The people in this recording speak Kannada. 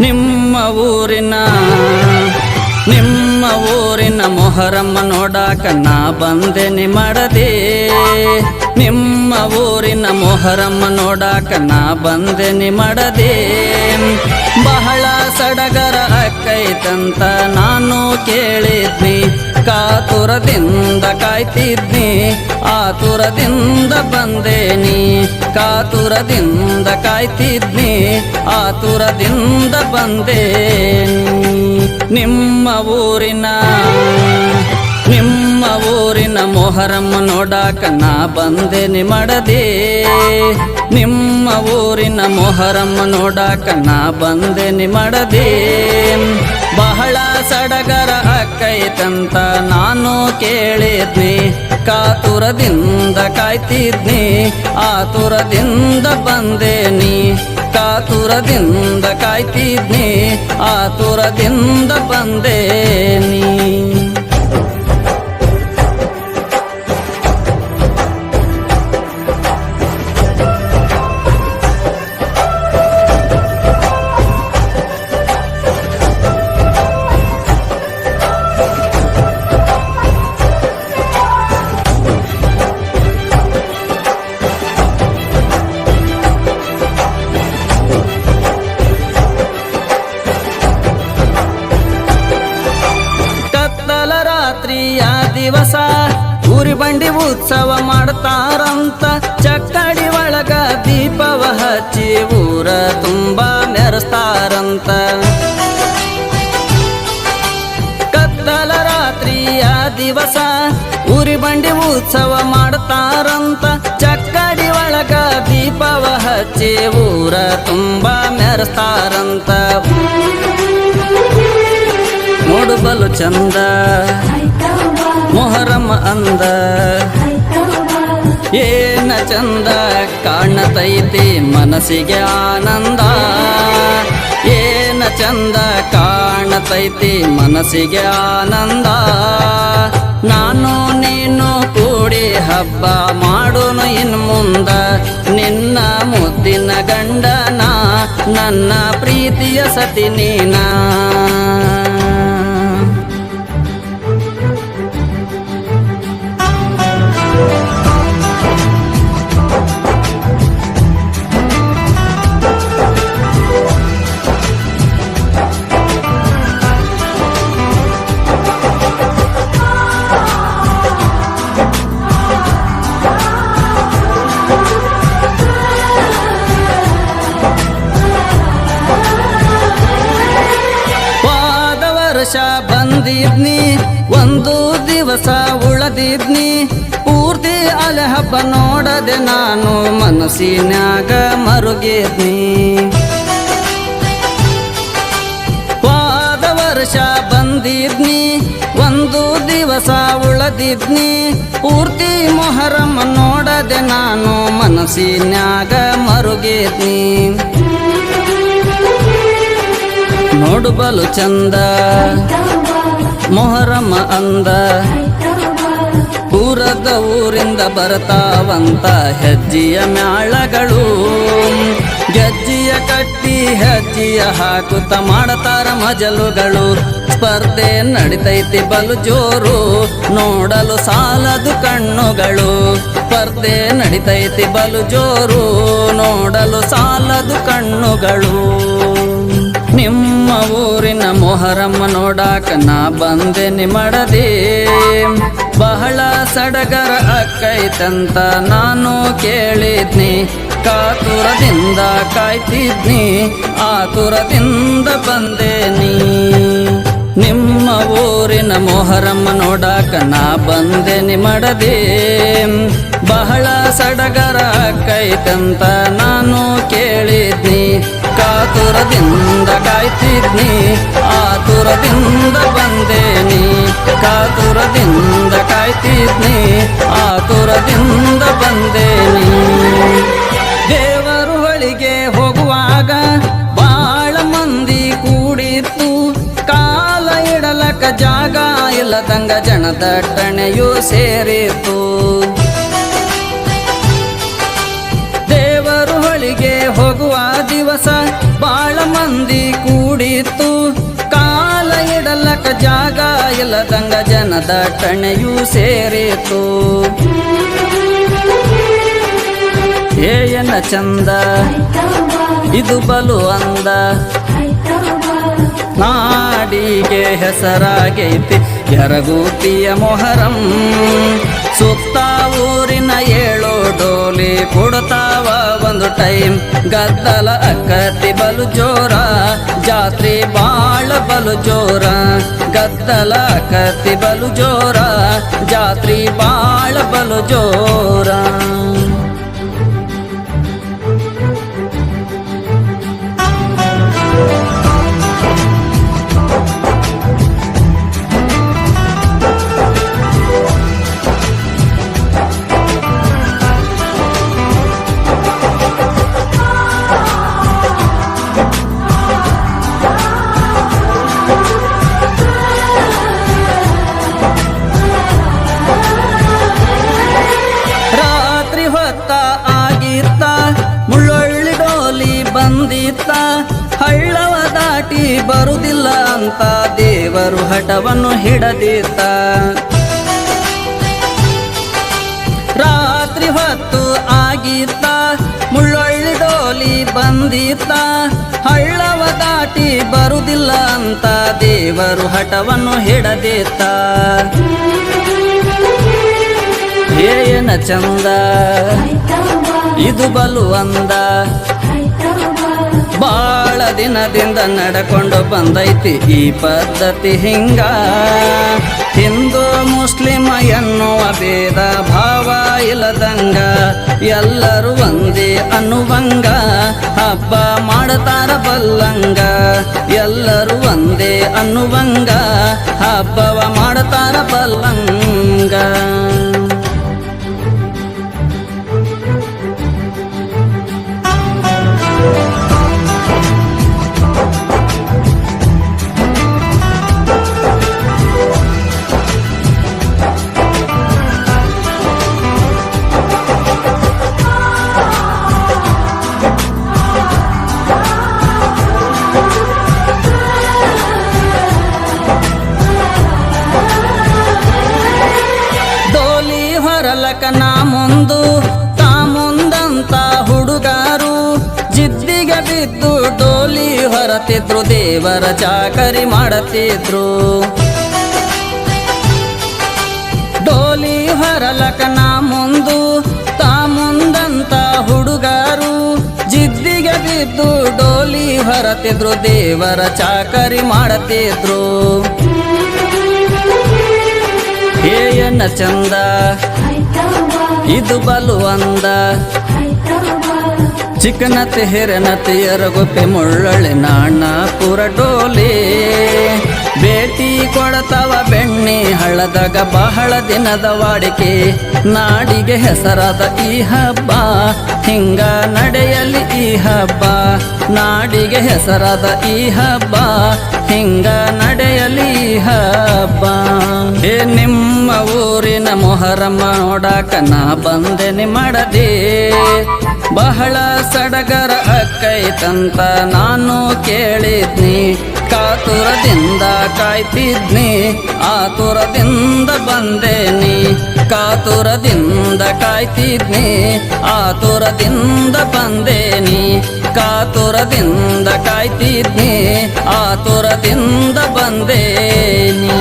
ನಿಮ್ಮ ಊರಿನ ಮೊಹರಮ್ಮ ನೋಡಾಕ ನಾ ಬಂದೆನಿ ಮಾಡದೆ. ನಿಮ್ಮ ಊರಿನ ಮೊಹರಮ್ಮ ನೋಡಾಕ ನಾ ಬಂದೆನಿ ಮಾಡದೆ. ಬಹಳ ಸಡಗರ ಅಕ್ಕೈತಂತ ನಾನು ಕೇಳಿದ್ನಿ, ಕಾತುರದಿಂದ ಕಾಯ್ತಿದ್ನಿ, ಆತುರದಿಂದ ಬಂದೇನಿ. ಕಾತುರದಿಂದ ಕಾಯ್ತಿದ್ನಿ, ಆತುರದಿಂದ ಬಂದೇನಿ. ನಿಮ್ಮ ಊರಿನ ಮೊಹರಮ್ಮ ನೋಡಾಕ ನಾ ಬಂದೆನಿ ಮಾಡದೆ. ನಿಮ್ಮ ಊರಿನ ಮೊಹರಮ್ಮ ನೋಡಾಕ ನಾ ಬಂದೆನಿ ಮಾಡದೆ. ಬಹಳ ಸಡಗರ ಅಕ್ಕೈತಂತ ನಾನು ಕೇಳಿದ್ನಿ, ಕಾತುರದಿಂದ ಕಾಯ್ತಿದ್ನಿ, ಆತುರದಿಂದ ಬಂದೇನಿ. ಕಾತುರದಿಂದ ಕಾಯ್ತಿದ್ನಿ, ಆತುರದಿಂದ ಬಂದೇನಿ. ದಿವಸ ಊರಿ ಬಂಡಿ ಉತ್ಸವ ಮಾಡ್ತಾರಂತ, ಚಕ್ಕಡಿ ಒಳಗ ದೀಪವ ಹಚ್ಚಿ ಊರ ತುಂಬ ಮೆರೆಸ್ತಾರಂತ. ಕತ್ತಲ ರಾತ್ರಿಯ ದಿವಸ ಊರಿ ಬಂಡಿ ಉತ್ಸವ ಮಾಡ್ತಾರಂತ, ಚಕ್ಕಡಿ ಒಳಗ ದೀಪವ ಹಚ್ಚಿ ಊರ ತುಂಬ ಮೆರೆಸ್ತಾರಂತ. ನೋಡುಬಲು ಚಂದ ಮೊಹರಮ್ಮ ಅಂದ, ಏನ ಚಂದ ಕಾಣತೈತಿ ಮನಸ್ಸಿಗೆ ಆನಂದ. ಏನ ಚಂದ ಕಾಣತೈತಿ ಮನಸ್ಸಿಗೆ ಆನಂದ. ನಾನು ನೀನು ಕೂಡಿ ಹಬ್ಬ ಮಾಡೋನು ಇನ್ನು ಮುಂದ, ನಿನ್ನ ಮುದ್ದಿನ ಗಂಡನ ನನ್ನ ಪ್ರೀತಿಯ ಸತಿ ನೀನ. ಬಂದಿದ್ನಿ ಒಂದು ದಿವಸ ಉಳದಿದ್ನಿ, ಪೂರ್ತಿ ಅಲೆ ಹಬ್ಬ ನೋಡದೆ ನಾನು ಮನಸ್ಸಿನ್ಯಾಗ ಮರುಗಿದ್ನಿ. ಹೋದ ವರ್ಷ ಬಂದಿದ್ನಿ ಒಂದು ದಿವಸ ಉಳದಿದ್ನಿ, ಪೂರ್ತಿ ಮೊಹರಮ್ಮ ನೋಡದೆ ನಾನು ಮನಸ್ಸಿನ್ಯಾಗ ಮರುಗಿದ್ನಿ. ನೋಡುಬಲು ಚಂದ ಮೊಹರಮ್ಮ ಅಂದ, ಊರದ ಊರಿಂದ ಬರ್ತಾವಂತ ಹೆಜ್ಜಿಯ ಮ್ಯಾಳಗಳು. ಗೆಜ್ಜಿಯ ಕಟ್ಟಿ ಹೆಜ್ಜಿಯ ಹಾಕುತ್ತ ಮಾಡತಾರ ಮಜಲುಗಳು. ಸ್ಪರ್ಧೆ ನಡಿತೈತಿ ಬಲು ಜೋರು, ನೋಡಲು ಸಾಲದು ಕಣ್ಣುಗಳು. ಸ್ಪರ್ಧೆ ನಡಿತೈತಿ ಬಲು ಜೋರು, ನೋಡಲು ಸಾಲದು ಕಣ್ಣುಗಳು. ನಿಮ್ಮ ಊರಿನ ಮೊಹರಮ್ಮ ನೋಡಾಕ ನಾ ಬಂದೆನಿ ಮಾಡದೆ. ಬಹಳ ಸಡಗರ ಅಕ್ಕೈತಂತ ನಾನು ಕೇಳಿದ್ನಿ, ಕಾತುರದಿಂದ ಕಾಯ್ತಿದ್ನಿ, ಆತುರದಿಂದ ಬಂದೇನಿ. ನಿಮ್ಮ ಊರಿನ ಮೊಹರಮ್ಮ ನೋಡಾಕ ನಾ ಬಂದೆನಿ ಮಾಡದೆ. ಬಹಳ ಸಡಗರ ಅಕ್ಕೈತಂತ ನಾನು ಕೇಳಿದ್ನಿ, ಕಾತುರದಿಂದ ಕಾಯ್ತಿದ್ನಿ, ಆತುರದಿಂದ ಬಂದೇನಿ. ಕಾತುರದಿಂದ ಕಾಯ್ತಿದ್ನಿ, ಆತುರದಿಂದ ಬಂದೇನಿ. ದೇವರು ಬಳಿಗೆ ಹೋಗುವಾಗ ಬಾಳ ಮಂದಿ ಕೂಡಿತ್ತು, ಕಾಲ ಇಡಲಕ ಜಾಗ ಇಲ್ಲದಂಗ ಜನದಟ್ಟಣೆಯೂ ಸೇರಿತು. ದೇವರು ಬಳಿಗೆ ಹೋಗುವ ದಿವಸ ಬಾಳ ಮಂದಿ ಕೂಡಿತ್ತು ಕಾಲ ಇಡಲಕ ಜಾಗ ಇಲ್ಲದಂಗ ಜನದಟ್ಟಣೆಯೂ ಸೇರಿತು ಏನ ಚಂದ ಇದು ಬಲು ಅಂದ ನಾಡಿಗೆ ಹೆಸರಾಗೈತಿ ಯರಗೂತಿಯ ಮೊಹರಂ ಸುತ್ತ ಊರಿನ 7 ಡೋಲಿ ಕೊಡ್ತಾವ ಒಂದು ಟೈಮ್ ಗದ್ದಲ ಅಕ್ಕತಿ ಬಲು ಜೋರ ಜಾತ್ರೆ ಬಾಳ ಬಲು ಜೋರ ಗದ್ದಲ ಅಕ್ಕತಿ ಬಲು ಜೋರ ಜಾತ್ರೆ ಬಾಳ ಬಲು ಜೋರ ಬಂದಿತ್ತ ಹಳ್ಳವ ದಾಟಿ ಬರುವುದಿಲ್ಲ ಅಂತ ದೇವರು ಹಠವನ್ನು ಹಿಡದಿತ್ತ ರಾತ್ರಿ ಹೊತ್ತು ಆಗಿತ್ತ ಮುಳ್ಳೊಳ್ಳಿ ಡೋಲಿ ಬಂದಿತ್ತ ಹಳ್ಳವ ದಾಟಿ ಬರುವುದಿಲ್ಲ ಅಂತ ದೇವರು ಹಠವನ್ನು ಹಿಡದಿತ್ತ ಏನ ಚಂದ ಇದು ಬಲು ಅಂದ ಬಾಳ ದಿನದಿಂದ ನಡ್ಕೊಂಡು ಬಂದೈತಿ ಈ ಪದ್ಧತಿ ಹಿಂಗ ಹಿಂದೂ ಮುಸ್ಲಿಂ ಎನ್ನುವ ಭೇದ ಭಾವ ಇಲ್ಲದಂಗ ಎಲ್ಲರೂ ಒಂದೇ ಅನ್ನುವಂಗ ಹಬ್ಬ ಮಾಡತಾರ ಬಲ್ಲಂಗ ಎಲ್ಲರೂ ಒಂದೇ ಅನ್ನುವಂಗ ಹಬ್ಬವ ಮಾಡತಾರ ಬಲ್ಲಂಗ ನಾ ಮುಂದು ತಾ ಮುಂದಂತ ಹುಡುಗಾರು ಜಿದ್ದಿಗೆ ಬಿದ್ದು ಡೋಲಿ ಹೊರತಿದ್ರು ದೇವರ ಚಾಕರಿ ಮಾಡತಿದ್ರು ಡೋಲಿ ಹೊರಲಕ ನಾ ಮುಂದು ತಾ ಮುಂದಂತ ಹುಡುಗಾರು ಜಿದ್ದಿಗೆ ಬಿದ್ದು ಡೋಲಿ ಹೊರತಿದ್ರು ದೇವರ ಚಾಕರಿ ಮಾಡತಿದ್ರು ಏನ ಚಂದ ಇದು ಬಲು ಅಂದ ಚಿಕ್ಕನತೆ ಹಿರನತೆ ಎರಗೊಪ್ಪೆ ಮುಳ್ಳೊಳ್ಳಿ ನಾಣಪುರ ಡೋಲಿ ಭೇಟಿ ಕೊಡತವ ಬೆಣ್ಣೆ ಹಳ್ಳದಾಗ ಬಹಳ ದಿನದ ವಾಡಿಕೆ ನಾಡಿಗೆ ಹೆಸರಾದ ಈ ಹಬ್ಬ ಹಿಂಗ ನಡೆಯಲಿ ಈ ಹಬ್ಬ ನಾಡಿಗೆ ಹೆಸರಾದ ಈ ಹಬ್ಬ ಹಿಂಗ ನಡೆಯಲಿ ಈ ಹಬ್ಬ ನಿಮ್ಮ ಊರಿನ ಮೊಹರಮ್ಮ ನೋಡಾಕ ನಾ ಬಂದೆನೆ ಮಾಡದೆ ಬಹಳ ಸಡಗರ ಅಕ್ಕೈತಂತ ನಾನು ಕೇಳಿದ್ನಿ ಕಾತುರದಿಂದ ಕಾಯ್ತಿದ್ನಿ ಆತುರದಿಂದ ಬಂದೇನಿ ಕಾತುರದಿಂದ ಕಾಯ್ತಿದ್ನಿ ಆತುರದಿಂದ ಬಂದೇನಿ ಕಾತುರದಿಂದ ಕಾಯ್ತಿದ್ನಿ ಆತುರದಿಂದ ಬಂದೇನಿ